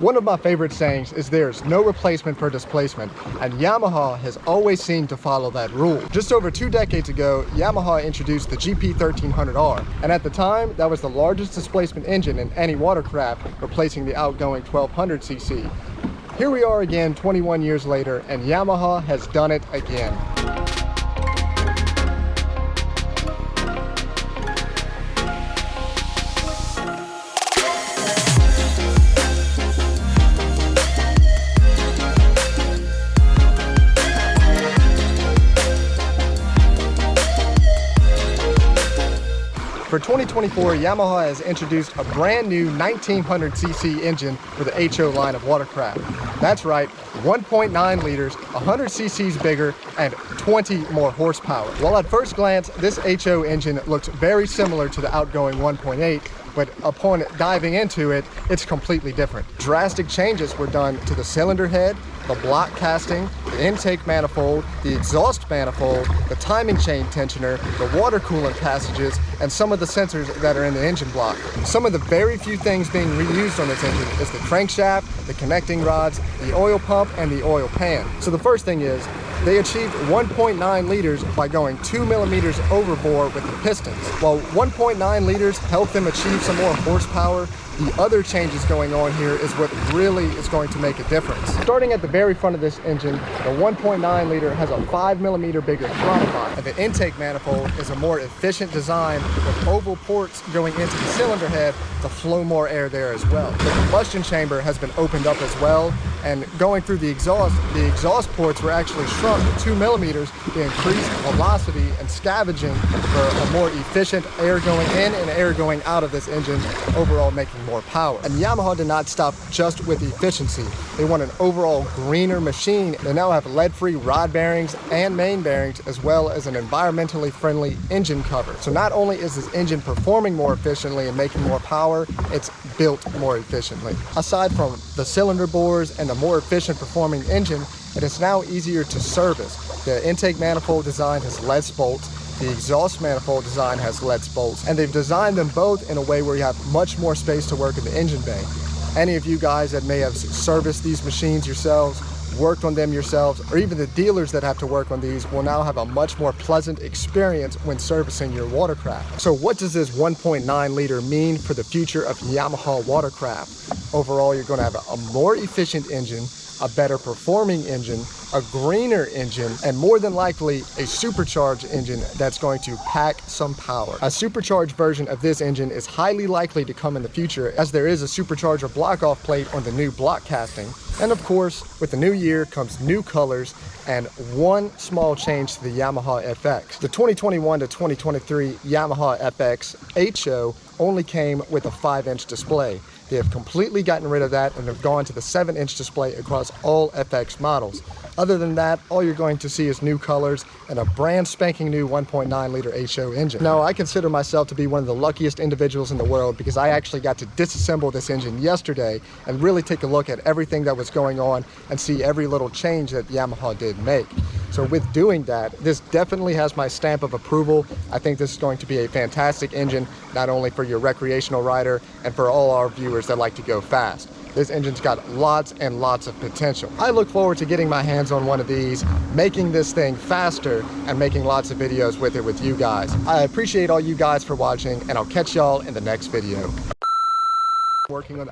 One of my favorite sayings is there's no replacement for displacement, and Yamaha has always seemed to follow that rule. Just over 2 decades ago, Yamaha introduced the GP1300R, and at the time, that was the largest displacement engine in any watercraft, replacing the outgoing 1200cc. Here we are again 21 years later, and Yamaha has done it again. For 2024, Yamaha has introduced a brand new 1900cc engine for the HO line of watercraft. That's right, 1.9 liters, 100 cc's bigger, and 20 more horsepower. While at first glance, this HO engine looks very similar to the outgoing 1.8, but upon diving into it, it's completely different. Drastic changes were done to the cylinder head, the block casting, the intake manifold, the exhaust manifold, the timing chain tensioner, the water coolant passages, and some of the sensors that are in the engine block. Some of the very few things being reused on this engine is the crankshaft, the connecting rods, the oil pump, and the oil pan. So the first thing is, they achieved 1.9 liters by going 2 millimeters overbore with the pistons. While 1.9 liters helped them achieve some more horsepower, the other changes going on here is what really is going to make a difference. Starting at the very front of this engine, the 1.9 liter has a 5 millimeter bigger throttle body, and the intake manifold is a more efficient design with oval ports going into the cylinder head to flow more air there as well. The combustion chamber has been opened up as well, and going through the exhaust ports were actually shrunk to 2 millimeters to increase velocity and scavenging for a more efficient air going in and air going out of this engine, overall making more power. And Yamaha did not stop just with efficiency. They want an overall greener machine. They now have lead-free rod bearings and main bearings, as well as an environmentally friendly engine cover. So not only is this engine performing more efficiently and making more power, it's built more efficiently. Aside from the cylinder bores and the more efficient performing engine, it is now easier to service. The intake manifold design has lead bolts. The exhaust manifold design has lead bolts, and they've designed them both in a way where you have much more space to work in the engine bay. Any of you guys that may have serviced these machines yourselves, worked on them yourselves, or even the dealers that have to work on these will now have a much more pleasant experience when servicing your watercraft. So what does this 1.9 liter mean for the future of Yamaha watercraft? Overall, you're going to have a more efficient engine, a better performing engine, a greener engine, and more than likely a supercharged engine that's going to pack some power. A supercharged version of this engine is highly likely to come in the future, as there is a supercharger block-off plate on the new block casting. And of course, with the new year comes new colors and one small change to the Yamaha FX. The 2021 to 2023 Yamaha FX HO only came with a 5-inch display. They have completely gotten rid of that and have gone to the 7-inch display across all FX models. Other than that, all you're going to see is new colors and a brand spanking new 1.9 liter HO engine. Now, I consider myself to be one of the luckiest individuals in the world because I actually got to disassemble this engine yesterday and really take a look at everything that was going on and see every little change that Yamaha did make. So with doing that, this definitely has my stamp of approval. I think this is going to be a fantastic engine, not only for your recreational rider and for all our viewers that like to go fast. This engine's got lots and lots of potential. I look forward to getting my hands on one of these, making this thing faster, and making lots of videos with it with you guys. I appreciate all you guys for watching, and I'll catch y'all in the next video. Working on